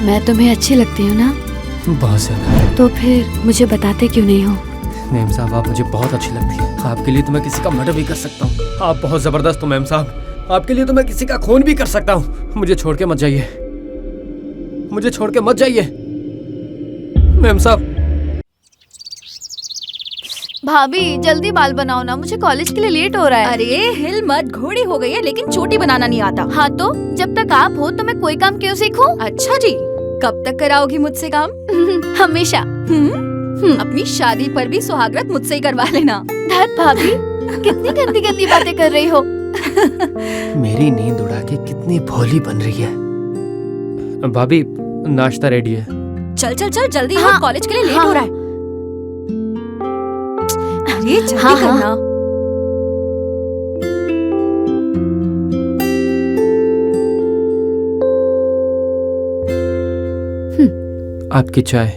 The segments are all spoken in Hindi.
मैं तुम्हें अच्छी लगती हूँ ना? बहुत ज्यादा। तो फिर मुझे बताते क्यों नहीं हो? मैम साहब आप मुझे बहुत अच्छी लगती है। आपके लिए तो मैं किसी का मर्डर भी कर सकता हूँ। आप बहुत जबरदस्त हो मैम साहब। आपके लिए तो मैं किसी का खून भी कर सकता हूँ। मुझे छोड़ के मत जाइए, मुझे छोड़ के मत जाइए मैम साहब। भाभी जल्दी बाल बनाओ ना, मुझे कॉलेज के लिए लेट हो रहा है। अरे हिल मत, घोड़ी हो गई है लेकिन चोटी बनाना नहीं आता। हाँ तो जब तक आप हो तो मैं कोई काम क्यों सीखूं? अच्छा जी, कब तक कराओगी मुझसे काम? हमेशा। अपनी शादी पर भी सुहागरात मुझसे ही करवा लेना। धत भाभी, कितनी गंदी गंदी बातें कर रही हो। मेरी नींद उड़ा के कितनी भोली बन रही है। भाभी नाश्ता रेडी है। चल चल चल जल्दी हाँ, हो, कॉलेज के लिए लेट हाँ, हो रहा है। अरे जल्दी हाँ, हाँ। करना। आपकी चाय।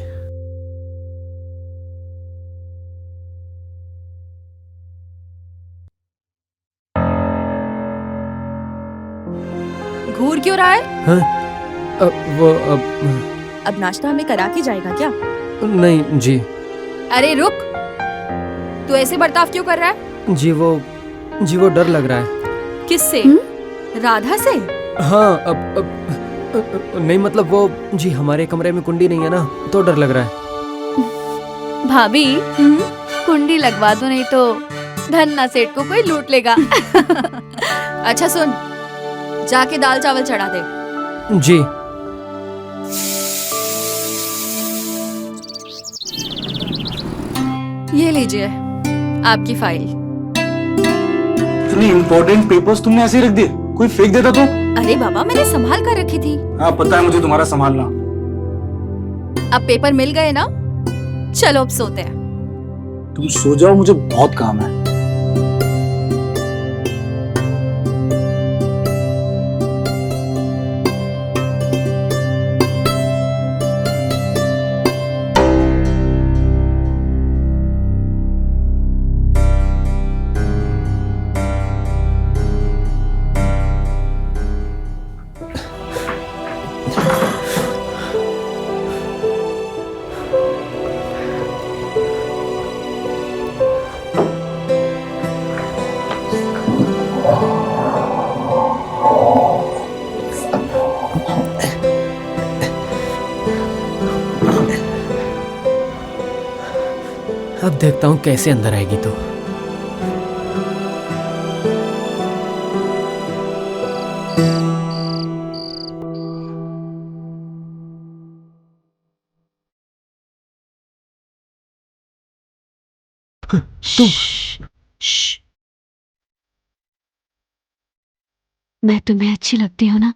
घूर क्यों रहा है? हाँ? अब नाश्ता हमें करा के जाएगा क्या? नहीं जी। अरे रुक, तू ऐसे बर्ताव क्यों कर रहा है? जी वो डर लग रहा है। किससे? राधा से? हाँ नहीं मतलब वो जी हमारे कमरे में कुंडी नहीं है ना, तो डर लग रहा है। भाभी कुंडी लगवा दो, नहीं तो धन्ना सेठ को कोई लूट लेगा। अच्छा सुन, जाके दाल चावल चढ़ा दे। जी। ये लीजिए आपकी फाइल। इतने इम्पोर्टेंट पेपर्स तुमने ऐसे ही रख दिए? कोई फेंक देता तो? अरे बाबा मैंने संभाल कर रखी थी। हाँ पता है मुझे तुम्हारा संभालना। अब पेपर मिल गए ना, चलो अब सोते हैं। तुम सो जाओ, मुझे बहुत काम है। अब देखता हूँ कैसे अंदर आएगी तो। मैं तुम्हें अच्छी लगती हूँ ना?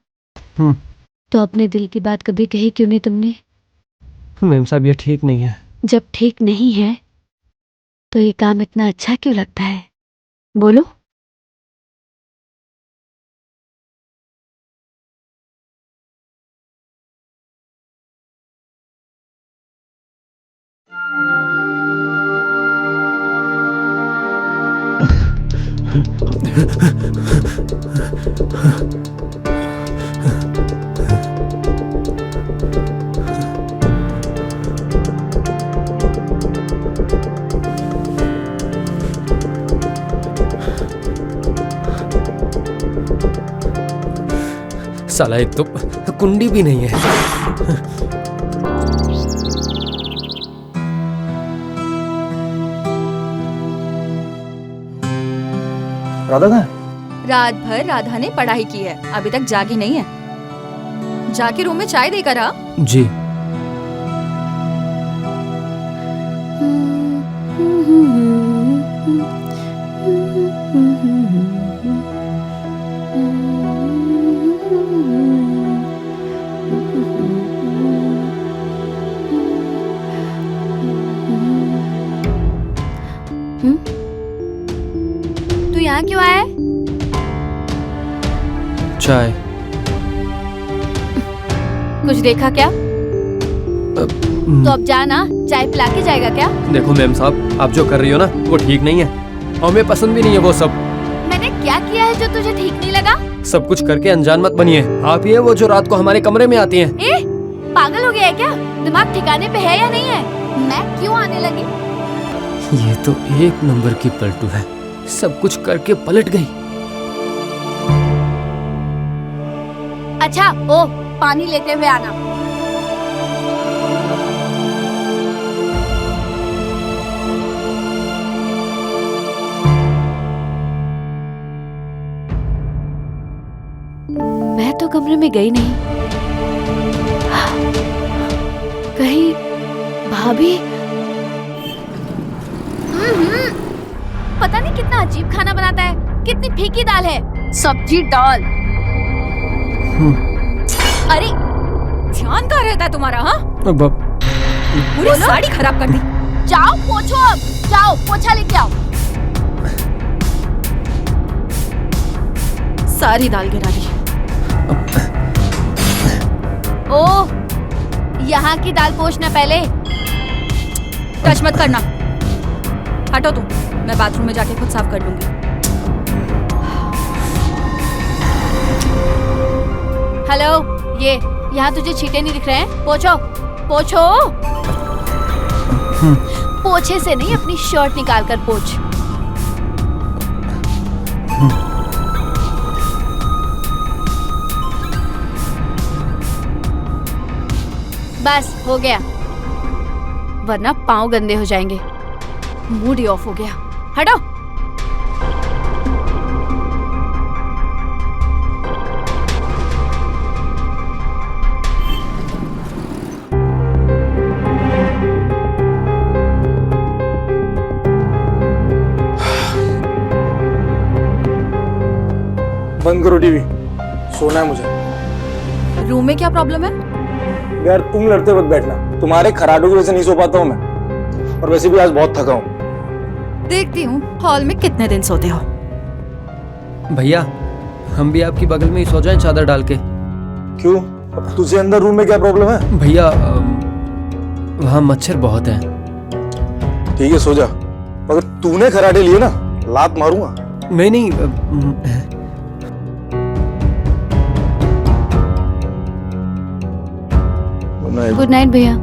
हम्म। तो अपने दिल की बात कभी कही क्यों नहीं तुमने? मैम साहब ये ठीक नहीं है। जब ठीक नहीं है तो ये काम इतना अच्छा क्यों लगता है? बोलो। साला एक तो कुंडी भी नहीं है। राधा कहाँ है? रात भर राधा ने पढ़ाई की है, अभी तक जागी नहीं है। जाके रूम में चाय देकर आ। जी। तू यहाँ क्यों आया है? चाय। कुछ देखा क्या? तो अब जाना, चाय पिला के जाएगा क्या? देखो मैम साहब आप जो कर रही हो ना वो ठीक नहीं है और हमें पसंद भी नहीं है वो सब। मैंने क्या किया है जो तुझे ठीक नहीं लगा? सब कुछ करके अनजान मत बनिए। आप ही है वो जो रात को हमारे कमरे में आती हैं। पागल हो गया है क्या? दिमाग ठिकाने पे है या नहीं है? मैं क्यों आने लगी? ये तो एक नंबर की पलटू है, सब कुछ करके पलट गई। अच्छा ओ, पानी लेते हुए आना। मैं तो कमरे में गई नहीं। कहीं भाभी? पता नहीं कितना अजीब खाना बनाता है, कितनी फीकी दाल है। सब्जी दाल। अरे ध्यान कहाँ रहता है तुम्हारा? हाँ, अब पूरी साड़ी खराब कर दी। जाओ पोछो, अब जाओ पोछा लेके आओ। सारी दाल गिरा दी। ओह, यहाँ की दाल पोछना पहले। टच मत करना, हटो तुम। मैं बाथरूम में जाके खुद साफ कर लूंगी। हेलो, ये यहाँ तुझे छींटे नहीं दिख रहे हैं? पोछो पोछो। पोछे से नहीं, अपनी शर्ट निकाल कर पोछ। बस हो गया, वरना पाँव गंदे हो जाएंगे। मूड ही ऑफ हो गया। हटो। बंद करो टीवी, सोना है मुझे। रूम में क्या प्रॉब्लम है? यार तुम लड़ते वक्त बैठना, तुम्हारे खराटों की वजह से नहीं सो पाता हूँ मैं। और वैसे भी आज बहुत थका हूँ। देखती हूँ हॉल में कितने दिन सोते हो। भैया, हम भी आपकी बगल में ही सो जाएं चादर डाल के? क्यों, अब तुझे अंदर रूम में क्या प्रॉब्लम है? भैया वहाँ मच्छर बहुत हैं। ठीक है सो जा, मगर तूने खराटे लिए ना, लात मारूंगा। नहीं नहीं, गुड नाइट भैया।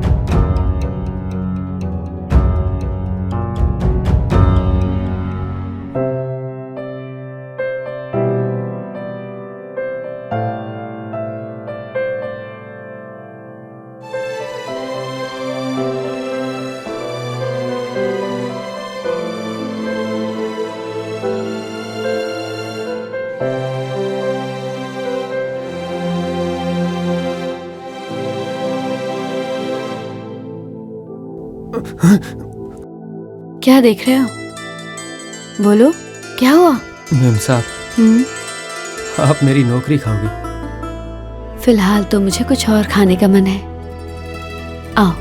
क्या देख रहे हो? बोलो, क्या हुआ? मैम साहब, आप मेरी नौकरी खाओगी? फिलहाल तो मुझे कुछ और खाने का मन है। आओ।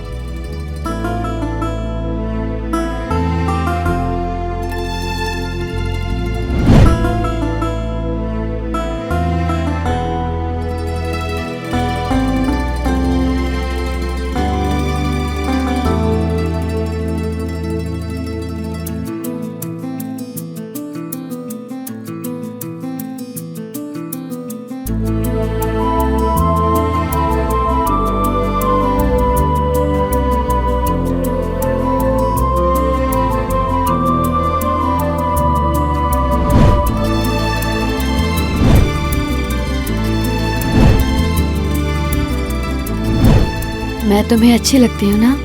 मैं तुम्हें अच्छी लगती हूँ ना?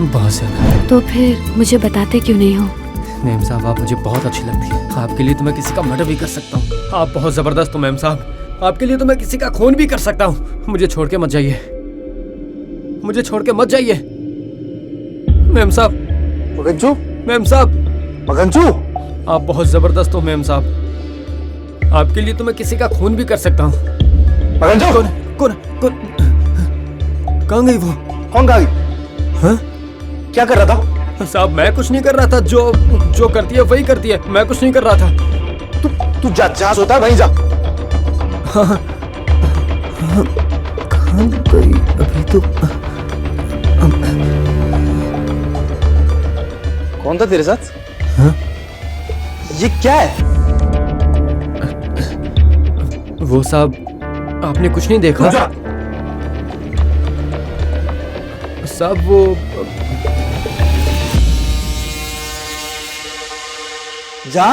बहुत ज्यादा। तो फिर मुझे बताते क्यों नहीं हो? मैम साहब, आप मुझे बहुत अच्छी लगती है। आपके लिए तो मैं किसी का मर्डर भी कर सकता हूँ। आप बहुत जबरदस्त हो मैम साहब। आपके लिए तो मैं किसी का खून भी कर सकता हूँ। मुझे छोड़ के मत जाइए, मुझे छोड़ के मत जाइए मैम साहब। मगनचू, मैम साहब, मगनचू, आप बहुत जबरदस्त हो मैम साहब। आपके लिए तो मैं किसी का खून भी कर सकता हूँ। मगनचू, कौन कौन कौन कहाँ गई वो? कौन कहा गई? हाँ क्या कर रहा था? साहब, मैं कुछ नहीं कर रहा था। जो करती है वही करती है, मैं कुछ नहीं कर रहा था। तू जा, जहाँ सोता है वहीं जा। हाँ, कहाँ गई अभी तो? कौन था तेरे साथ? हाँ? ये क्या है? वो साहब, आपने कुछ नहीं देखा? साहब वो जा।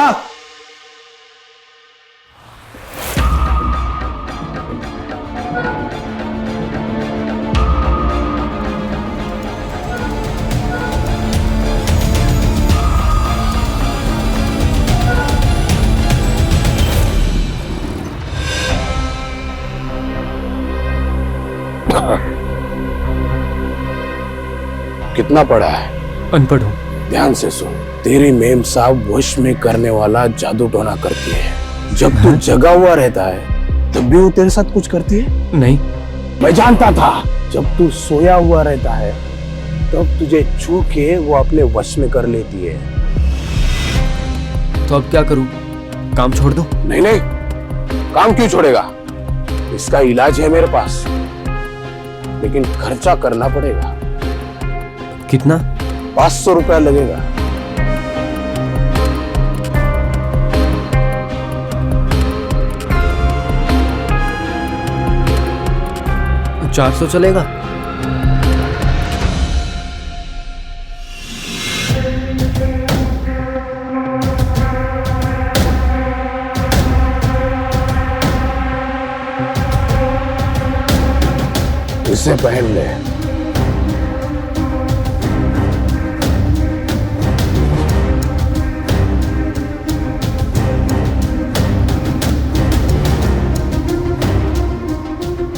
कितना पढ़ा है? अनपढ़ हूँ। ध्यान से सुन, तेरी मेम साहब वश में करने वाला जादू टोना करती है। जब तू जगा हुआ रहता है तब भी वो तेरे साथ कुछ करती है? नहीं। मैं जानता था। जब तू सोया हुआ रहता है तब तुझे छू के वो अपने वश में कर लेती है। तो अब क्या करूँ? काम छोड़ दो? नहीं नहीं, काम क्यों छोड़ेगा? इसका इलाज है मेरे पास, लेकिन खर्चा करना पड़ेगा। कितना? 500 रुपया लगेगा। 400 चलेगा? इसे पहन ले।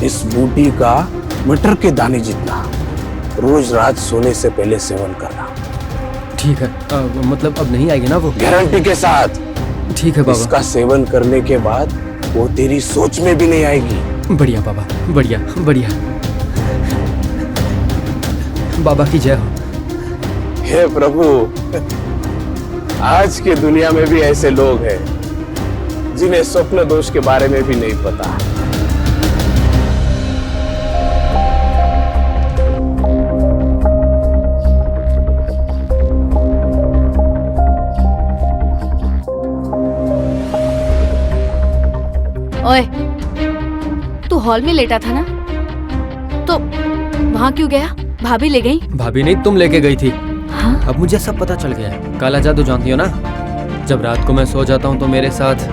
इस बूटी का मटर के दाने जितना रोज रात सोने से पहले सेवन करना। ठीक है। मतलब अब नहीं आएगी ना वो? गारंटी के साथ। ठीक है बाबा। इसका सेवन करने के बाद वो तेरी सोच में भी नहीं आएगी। बढ़िया बाबा, बढ़िया बढ़िया। बाबा की जय हो। हे प्रभु, आज की दुनिया में भी ऐसे लोग हैं जिन्हें स्वप्न दोष के बारे में भी नहीं पता। ओए, तू हॉल में लेटा था ना, तो वहाँ क्यों गया? भाभी ले गई? भाभी नहीं, तुम लेके गई थी। हाँ? अब मुझे सब पता चल गया है। काला जादू जानती हो ना? जब रात को मैं सो जाता हूँ तो मेरे साथ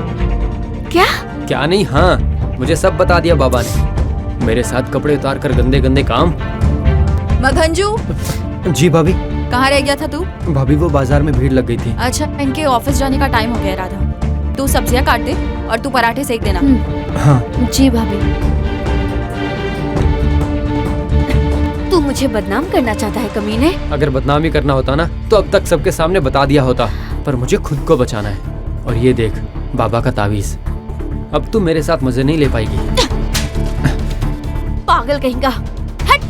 क्या? क्या नहीं, हाँ, मुझे सब बता दिया बाबा ने। मेरे साथ कपड़े उतार कर गंदे गंदे काम। मघंजू, जी भाभी। कहाँ रह गया था तू? भाभी वो बाजार में भीड़ लग गई थी। अच्छा, इनके ऑफिस जाने का टाइम हो गया राधा। तू सब्जियां काट दे और तू पराठे सेक देना। हाँ जी भाभी। तू मुझे बदनाम करना चाहता है कमीने? अगर बदनामी करना होता ना तो अब तक सबके सामने बता दिया होता, पर मुझे खुद को बचाना है। और ये देख, बाबा का तावीज। अब तू मेरे साथ मजे नहीं ले पाएगी। पागल कहेगा। हट।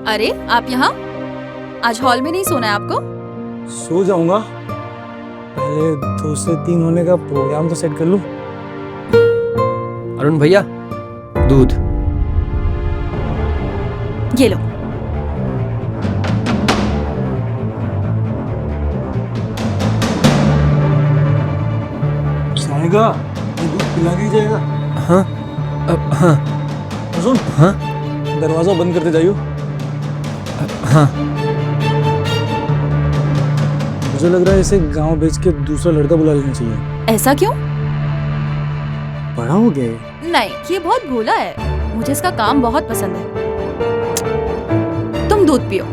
अरे आप यहाँ? आज हॉल में नहीं सोना है आपको? सो जाऊंगा, पहले 2 से 3 होने का प्रोग्राम तो सेट कर लूं। अरुण भैया, दूध। ये लो। खाएगा तो दूध पिला के ही जाएगा। हाँ अब हाँ। और सुन, हाँ दरवाजा बंद करते जाइयो। हाँ। मुझे लग रहा है इसे गांव बेच के दूसरा लड़का बुला लेना चाहिए। ऐसा क्यों? बड़ा हो गया है। नहीं, ये बहुत भोला है। मुझे इसका काम बहुत पसंद है। तुम दूध पियो।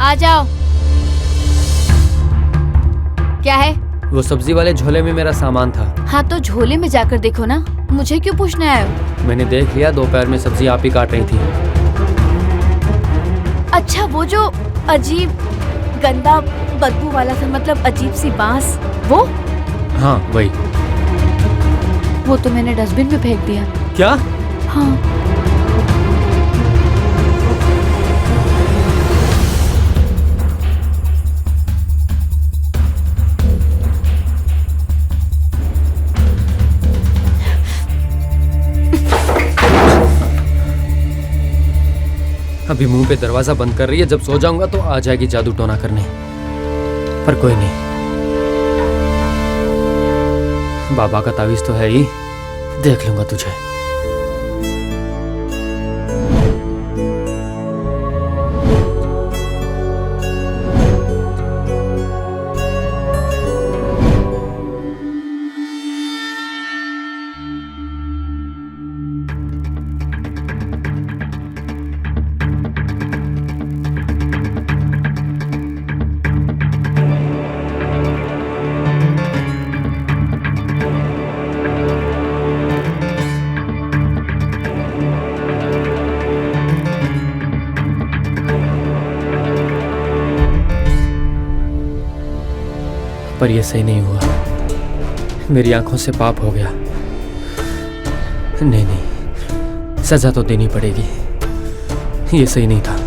आ जाओ। क्या है? वो सब्जी वाले झोले में मेरा सामान था। हाँ तो झोले में जाकर देखो ना, मुझे क्यों पूछने आए हो? मैंने देख लिया, दोपहर में सब्जी आप ही काट रही थी। अच्छा, वो जो अजीब गंदा बदबू वाला सा, मतलब अजीब सी बांस, वो हाँ वही। वो तो मैंने डस्टबिन में फेंक दिया। क्या? हाँ। अभी मुंह पे दरवाजा बंद कर रही है, जब सो जाऊंगा तो आ जाएगी जादू टोना करने। पर कोई नहीं, बाबा का तावीज तो है ही, देख लूंगा तुझे। पर यह सही नहीं हुआ, मेरी आंखों से पाप हो गया। नहीं नहीं, सजा तो देनी पड़ेगी, ये सही नहीं था।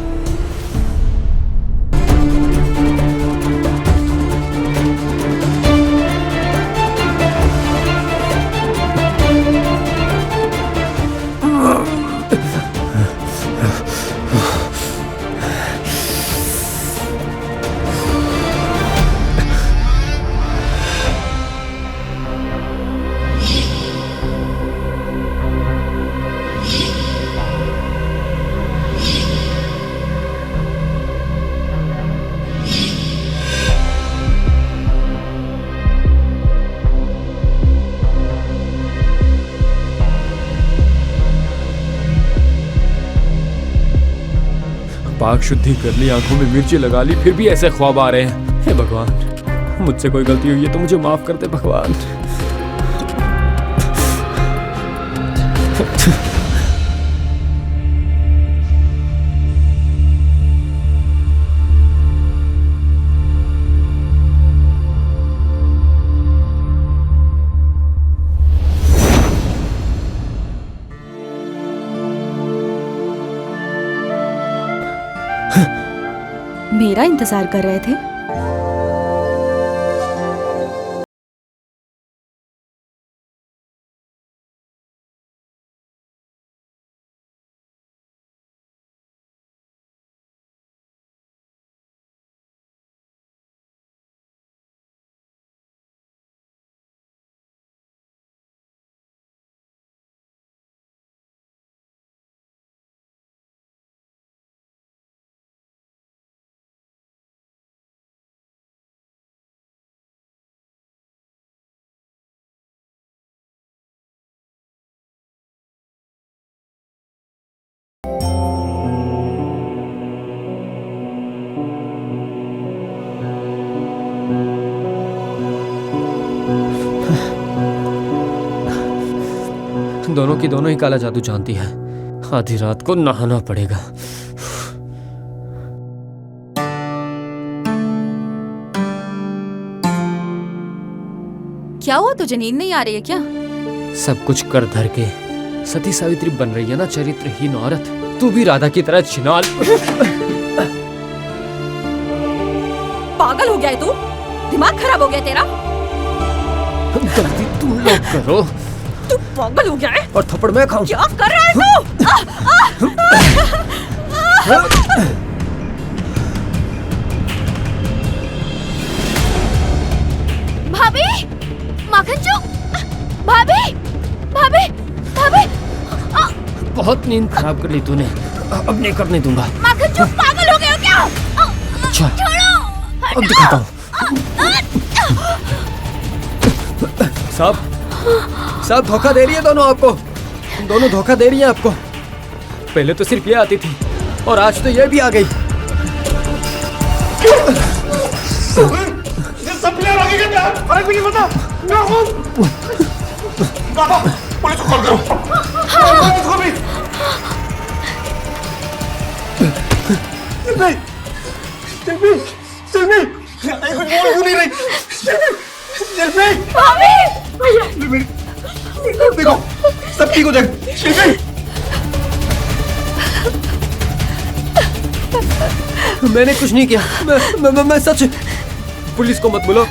पाक शुद्धि कर ली, आंखों में मिर्ची लगा ली, फिर भी ऐसे ख्वाब आ रहे हैं। हे भगवान, मुझसे कोई गलती हुई है तो मुझे माफ कर दे भगवान। मेरा इंतजार कर रहे थे? दोनों की दोनों ही काला जादू जानती है। आधी रात को नहाना पड़ेगा। क्या हुआ, तुझे नींद नहीं आ रही है क्या? सब कुछ कर धर के सती सावित्री बन रही है ना चरित्रहीन औरत। तू भी राधा की तरह छिनाल। पागल हो गया है तू? दिमाग खराब हो गया तेरा? गलती तुम लोग करो। तू पागल हो गया है? और थप्पड़ मैं खाऊं? क्या कर रहा है तू? भाभी, माखन चो, भाभी, भाभी, भाभी। बहुत नींद खराब कर ली तूने, अब नहीं करने दूंगा। माखन चो, पागल हो गए हो क्या? अच्छा, छोड़ो। अब दिखाता हूँ। साहब, साहब धोखा दे रही है दोनों आपको। दोनों धोखा दे रही है आपको। पहले तो सिर्फ ये आती थी और आज तो ये भी आ गई। सब प्लेयर आगे के यार, फर्क भी नहीं पड़ता। बाबा, पुलिस को कॉल करो। इसको भी। नहीं, चल भी, कुछ बोल क्यों नहीं रही? शिल्पी, शिल्पी, देखो सब ठीक हो जाएगा। शिल्पी, मैंने कुछ नहीं किया। मैं सच। पुलिस को मत बुलाओ।